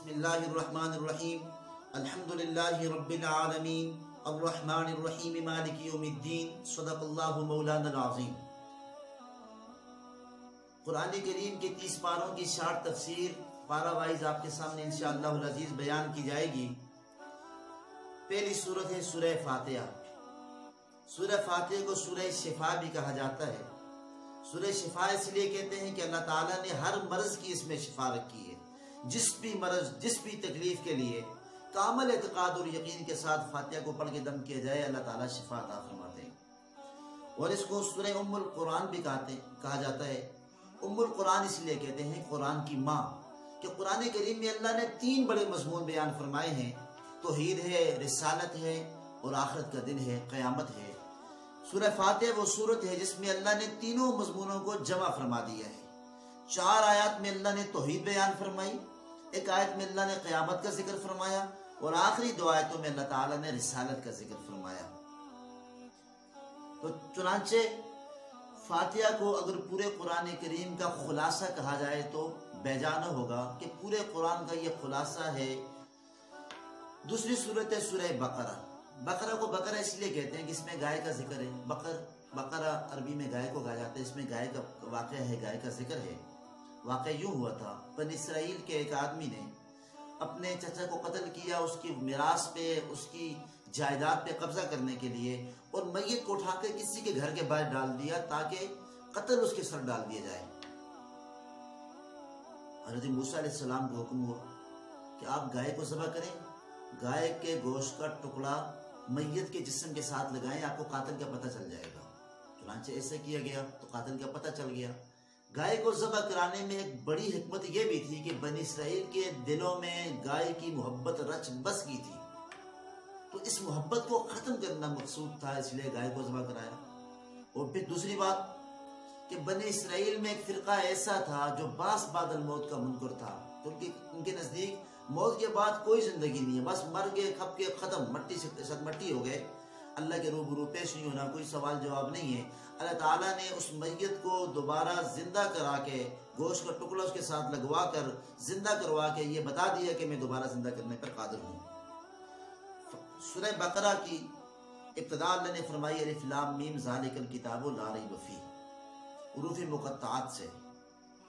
بسم اللہ الرحمن الرحیم الحمدللہ رب العالمین الرحمن الرحیم مالک یوم الدین صدق اللہ مولانا العظیم۔ قرآن کریم کے 30 پاروں کی شارٹ تفسیر پارہ وائز آپ کے سامنے انشاءاللہ العزیز بیان کی جائے گی۔ پہلی سورت ہے سورہ فاتحہ۔ سورہ فاتحہ کو سورہ شفا بھی کہا جاتا ہے۔ سورہ شفا اس لیے کہتے ہیں کہ اللہ تعالیٰ نے ہر مرض کی اس میں شفا رکھی ہے۔ جس بھی مرض، جس بھی تکلیف کے لیے کامل اعتقاد اور یقین کے ساتھ فاتحہ کو پڑھ کے دم کیا جائے، اللہ تعالیٰ شفا عطا فرماتے ہیں۔ اور اس کو سورہ ام القرآن بھی کہا جاتا ہے۔ ام القرآن اس لیے کہتے ہیں قرآن کی ماں، کہ قرآن کریم میں اللہ نے 3 بڑے مضمون بیان فرمائے ہیں۔ توحید ہے، رسالت ہے اور آخرت کا دن ہے، قیامت ہے۔ سورہ فاتحہ وہ سورت ہے جس میں اللہ نے تینوں مضمونوں کو جمع فرما دیا ہے۔ 4 آیات میں اللہ نے توحید بیان فرمائی، 1 آیت میں اللہ نے قیامت کا ذکر فرمایا اور آخری 2 آیتوں میں اللہ تعالیٰ نے رسالت کا ذکر فرمایا۔ تو چنانچہ فاتحہ کو اگر پورے قرآن کریم کا خلاصہ کہا جائے تو بیجانہ ہوگا کہ پورے قرآن کا یہ خلاصہ ہے۔ دوسری سورت ہے سورہ بقرہ۔ بقرہ کو بقرہ اس لیے کہتے ہیں کہ اس میں گائے کا ذکر ہے۔ بقرہ عربی میں گائے کو کہا جاتا ہے، اس میں گائے کا واقعہ ہے، گائے کا ذکر ہے۔ واقعہ یوں ہوا تھا، بنی اسرائیل کے ایک آدمی نے اپنے چچا کو قتل کیا، اس کی میراث پہ، اس کی جائیداد پہ قبضہ کرنے کے لیے، اور میت کو اٹھا کے کسی کے گھر کے باہر ڈال دیا تاکہ قتل اس کے سر ڈال دیا جائے۔ حضرت موسیٰ علیہ السلام کو حکم ہوا کہ آپ گائے کو ذبح کریں، گائے کے گوشت کا ٹکڑا میت کے جسم کے ساتھ لگائیں، آپ کو قاتل کا پتہ چل جائے گا۔ چنانچہ ایسے کیا گیا تو قاتل کا پتہ چل گیا۔ گائے کو ذبح کرانے میں ایک بڑی حکمت یہ بھی تھی کہ بنی اسرائیل کے دلوں میں گائے کی محبت رچ بس کی تھی، تو اس محبت کو ختم کرنا مقصود تھا، اس لیے گائے کو ذبح کرایا۔ اور پھر دوسری بات کہ بنی اسرائیل میں ایک فرقہ ایسا تھا جو باس بعد الموت کا منکر تھا، تو ان کے نزدیک موت کے بعد کوئی زندگی نہیں ہے، بس مر گئے، کھپ کے ختم، مٹی سے مٹی ہو گئے، اللہ کے روبرو پیش نہیں ہونا، کوئی سوال جواب نہیں ہے۔ اللہ تعالیٰ نے اس میت کو دوبارہ زندہ کرا کے، گوشت کا ٹکڑا اس کے ساتھ لگوا کر زندہ کروا کے یہ بتا دیا کہ میں دوبارہ زندہ کرنے پر قادر ہوں۔ سورہ بقرہ کی ابتدا اللہ نے فرمائی الف لام میم ذالک الکتاب لا ریب فیہ، حروف مقطعات سے،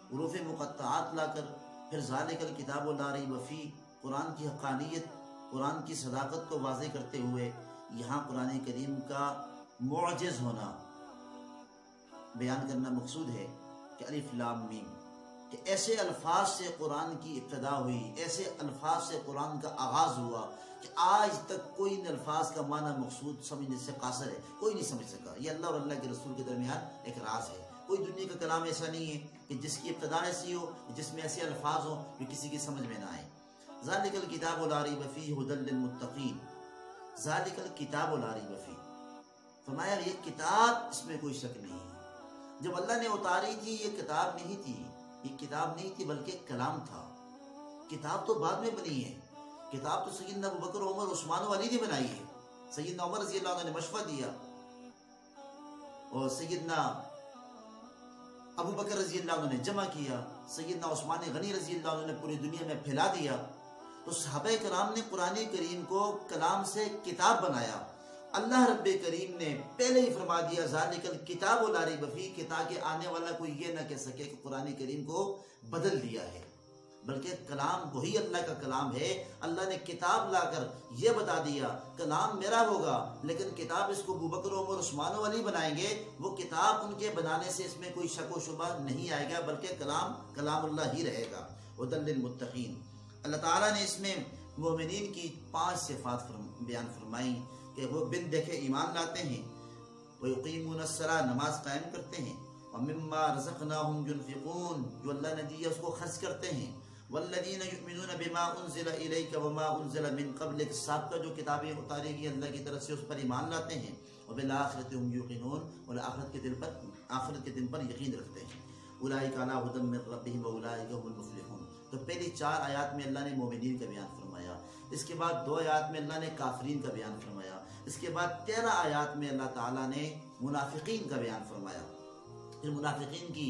حروف مقطعات لا کر پھر ذالک الکتاب لا ریب فیہ، قرآن کی حقانیت، قرآن کی صداقت کو واضح کرتے ہوئے یہاں قرآن کریم کا معجز ہونا بیان کرنا مقصود ہے کہ الف لام میم، کہ ایسے الفاظ سے قرآن کی ابتدا ہوئی، ایسے الفاظ سے قرآن کا آغاز ہوا کہ آج تک کوئی ان الفاظ کا معنی مقصود سمجھنے سے قاصر ہے، کوئی نہیں سمجھ سکا۔ یہ اللہ اور اللہ کے رسول کے درمیان ایک راز ہے۔ کوئی دنیا کا کلام ایسا نہیں ہے کہ جس کی ابتدا ایسی ہو، جس میں ایسے الفاظ ہوں جو کسی کی سمجھ میں نہ آئے۔ ذالک الکتاب لا ریب فیہ ھدی للمتقین، ذالک الکتاب لا ریب فیہ، فرمایا یہ کتاب، اس میں کوئی شک نہیں ہے۔ جب اللہ نے اتاری تھی یہ کتاب نہیں تھی، یہ کتاب نہیں تھی بلکہ کلام تھا۔ کتاب تو بعد میں بنی ہے، کتاب تو سیدنا ابوبکر، عمر، عثمان و علی نے بنائی ہے۔ سیدنا عمر رضی اللہ عنہ نے مشورہ دیا اور سیدنا ابوبکر رضی اللہ عنہ نے جمع کیا، سیدنا عثمان غنی رضی اللہ عنہ نے پوری دنیا میں پھیلا دیا۔ تو صحابہ کرام نے قرآن کریم کو کلام سے کتاب بنایا۔ اللہ رب کریم نے پہلے ہی فرما دیا ذالک الکتاب لا ریب فیہ، کہ تاکہ آنے والا کوئی یہ نہ کہہ سکے کہ قرآن کریم کو بدل دیا ہے، بلکہ کلام وہی اللہ کا کلام ہے۔ اللہ نے کتاب لا کر یہ بتا دیا کلام میرا ہوگا، لیکن کتاب اس کو ابوبکر، عمر، عثمان و علی بنائیں گے، وہ کتاب ان کے بنانے سے اس میں کوئی شک و شبہ نہیں آئے گا، بلکہ کلام اللہ ہی رہے گا۔ ھدی للمتقین، اللہ تعالیٰ نے اس میں مومنین کی 5 صفات بیان فرمائی کہ وہ بن دیکھے ایمان لاتے ہیں، وَيُقِيمُونَ الصَّلَاةَ، نماز قائم کرتے ہیں، وَمِمَّا رَزَقْنَاهُمْ يُنْفِقُونَ، جو اللہ نے دیا اس کو خرچ کرتے ہیں، وَالَّذِينَ يُؤْمِنُونَ بِمَا أُنزِلَ إِلَيْكَ وَمَا أُنزِلَ مِن قَبْلِكَ، سابقہ جو کتابیں اتاری گئی اللہ کی طرف سے اس پر ایمان لاتے ہیں، وَبِالْآخِرَةِ هُمْ يُوقِنُونَ، اور آخرت کے دن پر یقین رکھتے ہیں، أُولَٰئِكَ عَلَىٰ هُدًى مِّن رَّبِّهِمْ وَأُولَٰئِكَ هُمُ الْمُفْلِحُونَ۔ تو پہلی 4 آیات میں اللہ نے مومنین کا بیان فرمایا، اس کے بعد 2 آیات میں اللہ نے کافرین کا بیان فرمایا، اس کے بعد 13 آیات میں اللہ تعالیٰ نے منافقین کا بیان فرمایا۔ پھر منافقین کی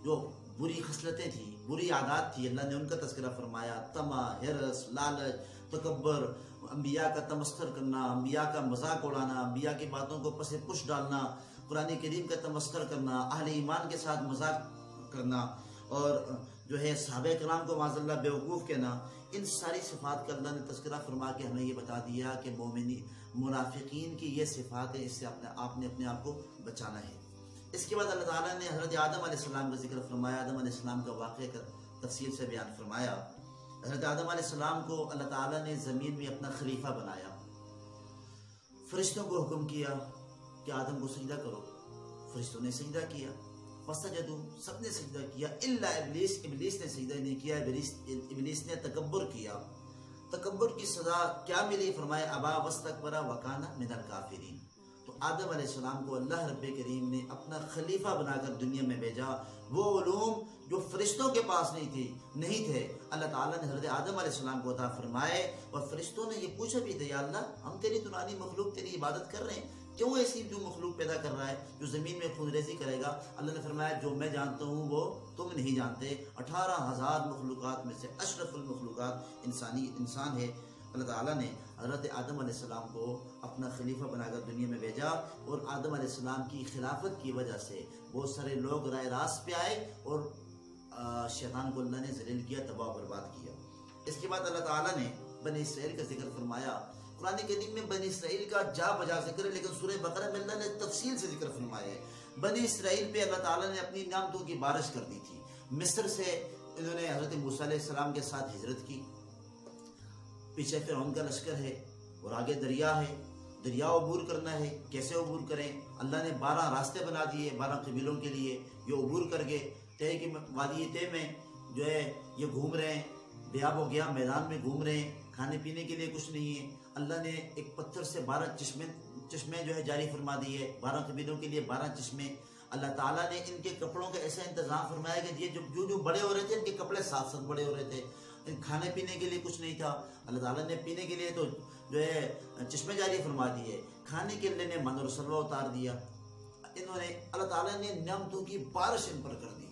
जो बुरी खसलतें थी, बुरी आदत थी, अल्लाह ने उनका तज़किरा फरमाया। तमा, हिरस, लालच, तकब्बर, अंबिया का तमस्खुर करना, अंबिया का मजाक उड़ाना, अंबिया की बातों को पसे पुश डालना, कुरान करीम का तमस्खुर करना, अहले ईमान के साथ मजाक करना और जो है सहाबा किराम को माज़अल्लाह बेवकूफ़ कहना, इन सारी सिफ़ात का अल्लाह ने तज़किरा फरमा के हमें ये बता दिया कि मोमिनी मुनाफिकीन की ये सिफ़ात है, इससे आपने अपने आप को बचाना है। इसके बाद अल्लाह ताला ने हज़रत आदम अलैहिस्सलाम का जिक्र फरमाया। आदम अलैहिस्सलाम का वाक़या का तफसील से बयान फरमाया। हज़रत आदम अलैहिस्सलाम को अल्लाह ताला ने ज़मीन में अपना खलीफा बनाया। फरिश्तों को हुक्म किया कि आदम को सजदा करो। फरिश्तों ने सजदा किया, फसजदू, सबने सजदा किया, इल्ला इब्लीस, इब्लीस ने सजदा नहीं किया। इब्लीस ने तकब्बुर किया। तकब्बुर की सजा क्या मिली? फरमाया अबा वस्तकबरा वकाना मिनल काफिरीन। तो आदम अलैहिस्सलाम को अल्लाह रब्बे करीम ने अपना खलीफा बनाकर दुनिया में भेजा। वो उलूम जो फरिश्तों के पास नहीं थे, अल्लाह ताला ने हज़रत आदम अलैहिस्सलाम को अता फरमाए। और फरिश्तों ने ये पूछा भी था, या अल्लाह हम तेरी दुरानी मखलूक तेरी इबादत कर रहे हैं, क्यों ऐसी जो मखलूक पैदा कर रहा है जो ज़मीन में खूनरेज़ी करेगा? अल्लाह ने फरमाया जो मैं जानता हूँ वो तुम नहीं जानते। 18,000 मखलूक़ात में से अशरफुल मखलूक़ात इंसान है। अल्लाह ताला ने हज़रत आदम अलैहिस्सलाम को अपना खलीफा बनाकर दुनिया में भेजा और आदम अलैहिस्सलाम की खिलाफत की वजह से बहुत सारे लोग राय रास्त पे आए और शैतान को अल्लाह ने ज़लील किया, तबाह बर्बाद किया। इसके बाद अल्लाह ताला ने बनी इसराइल का जिक्र फरमाया। कुरान करीम में बनी इसराइल का जा बजा जिक्र है, लेकिन सूरह बकरा में अल्लाह ने तफसील से जिक्र फरमाया है। बनी इसराइल पे अल्लाह ताला ने अपनी नियामतों की बारिश कर दी थी। मिस्र से इन्होंने हज़रत मूसा अलैहिस्सलाम के साथ हिजरत की। पीछे फिरौन का लश्कर है और आगे दरिया है, दरिया अबूर करना है। कैसे अबूर करें? अल्लाह ने 12 रास्ते बना दिए 12 कबीलों के लिए। ये अबूर कर गए। तय की वादी तय में जो है ये घूम रहे हैं, बेआब हो गया, मैदान में घूम रहे हैं, खाने पीने के लिए कुछ नहीं है। अल्लाह ने एक पत्थर से 12 चश्मे जो है जारी फरमा दिए 12 कबीलों के लिए 12 चश्मे। अल्लाह ताला ने इनके कपड़ों का ऐसा इंतजाम फरमाया कि ये जो बड़े हो रहे थे इनके कपड़े साथ साथ बड़े हो रहे थे। खाने पीने के लिए कुछ नहीं था। अल्लाह ताला ने पीने के लिए तो जो है चश्मे जारी फरमा दिए, खाने के लिए ने मन और सलवा उतार दिया। इन्होंने अल्लाह ताला ने नियामतों की बारिश इन पर कर दी,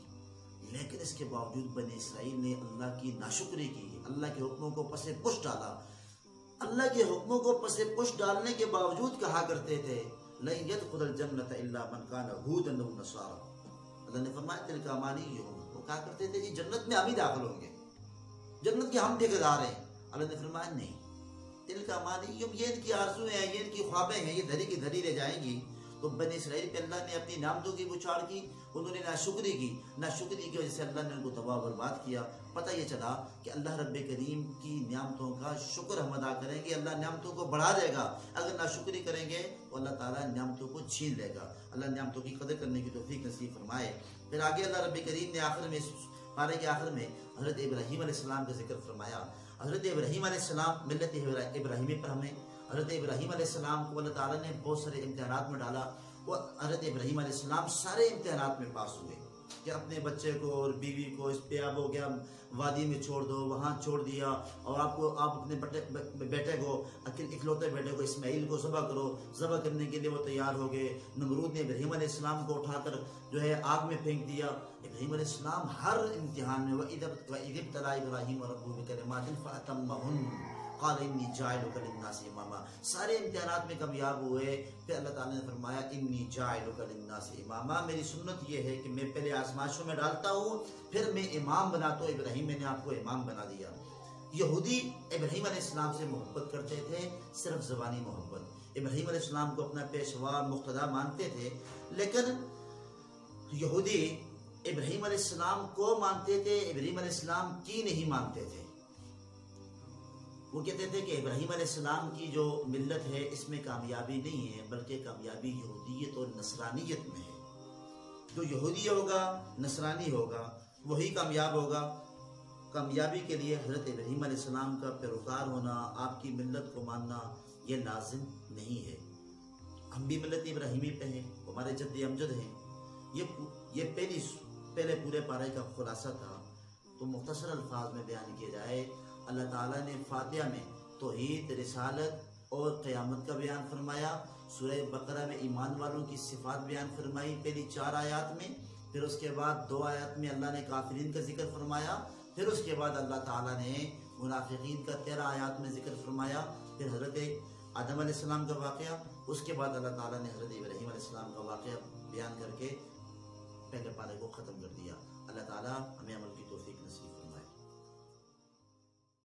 लेकिन इसके बावजूद बनी इसराइल ने अल्लाह की नाशुक्री की, अल्लाह के हुक्मों को पसे पुश डाला। अल्लाह के हुक्मों को पसे पुश डालने के बावजूद कहा करते थे लन यदखुलल जन्नत इल्ला मन कान हूदन व नसारा। अल्लाह ने फरमाया तिलका अमानियुहुम, वो कहा करते थे कि जन्नत में हम ही दाखिल होंगे, जन्नत के हम ठेकेदार हैं। अल्लाह ने फरमाया नहीं, तिलका अमानियुहुम, ये इनकी आरज़ू हैं, ये इनकी ख्वाबें हैं, ये धरी की धरी रह जाएंगी। तो बनी इसराइल पे अल्लाह ने अपनी नामतों की बुछाड़ की, उन्होंने नाशुक्री की। नाशुक्री की वजह से अल्लाह ने उनको तबाह बर्बाद किया। पता ये चला कि अल्लाह रब्बे करीम की नियामतों का शुक्र हम अदा करेंगे, अल्लाह नियामतों को बढ़ा देगा। अगर नाशुक्री करेंगे तो अल्लाह ताला नियामतों को छीन लेगा। अल्लाह नियामतों की कदर करने की तौफीक नसीब फरमाए। फिर आगे अल्लाह रब्बे करीम ने आखिर में पारे के आखिर में हज़रत इब्राहीम अलैहिस्सलाम का जिक्र फरमाया। हज़रत इब्राहीम अलैहिस्सलाम मिल्लत इब्राहीमी पर हमें हज़रत इब्राहीम अलैहिस्सलाम को अल्लाह ताला ने बहुत सारे इम्तिहानात में डाला। वो हज़रत इब्राहीम अलैहिस्सलाम सारे इम्तिहानात में पास हुए कि अपने बच्चे को और बीवी को इस पे आप हो गया वादी में छोड़ दो, वहाँ छोड़ दिया, और आप अपने बेटे को इकलौते बेटे को इस्माइल को ज़बह करो। ज़बह करने के लिए वो तैयार हो गए। नमरूद ने इब्राहीम अलैहिस्सलाम को उठाकर जो है आग में फेंक दिया। इब्राहीम अलैहिस्सलाम हर इम्तिहान में वइज़ब्तला इब्राहीम रब्बुहु बिकलिमातिन फ़अतम्महुन्न क़ाल इन्नी जाइलुका लिन्नासि इमामा, सारे इम्तिहानात में कामयाब हुए। फिर अल्लाह ताला ने फरमाया इन्नी जाइलुका लिन्नासि इमामा, मेरी सुन्नत ये है कि मैं पहले आजमाइशों में डालता हूँ, फिर मैं इमाम बनाता हूँ। इब्राहीम मैंने आपको इमाम बना दिया। यहूदी इब्राहीम अलैहिस्सलाम से मोहब्बत करते थे, सिर्फ ज़बानी मोहब्बत। इब्राहीम अलैहिस्सलाम को अपना पेशवा मुक़्तदा मानते थे, लेकिन यहूदी इब्राहीम अलैहिस्सलाम को मानते थे, इब्राहीम अलैहिस्सलाम की नहीं मानते थे। वो कहते थे कि इब्राहीम अलैहिस्सलाम की जो मिल्लत है इसमें कामयाबी नहीं है, बल्कि कामयाबी यहूदियत और नसरानियत में है। जो यहूदी होगा, नसरानी होगा, वही कामयाब होगा। कामयाबी के लिए हज़रत इब्राहीम अलैहिस्सलाम का पैरोकार होना, आपकी मिल्लत को मानना, ये लाजिम नहीं है। हम भी मिल्लत इब्राहीमी पे हैं, हमारे जद्द अमजद हैं। ये पहले पूरे पारे का खुलासा था। तो मुख्तसर अल्फाज में बयान किया जाए, अल्लाह ताला ने फातिहा में तौहीद, रिसालत और क़यामत का बयान फरमाया। सूरह बकरा में ईमान वालों की सिफात बयान फरमाई पहली 4 आयात में। پھر اس کے بعد 2 آیات میں اللہ نے کافرین کا ذکر فرمایا، پھر اس کے بعد اللہ تعالیٰ نے منافقین کا 13 آیات میں ذکر فرمایا، پھر حضرت آدم علیہ السلام کا واقعہ، اس کے بعد اللہ تعالیٰ نے حضرت ابراہیم علیہ السلام کا واقعہ بیان کر کے پہلے پارے کو ختم کر دیا۔ اللہ تعالیٰ ہمیں عمل کی توفیق نصیب فرمائے۔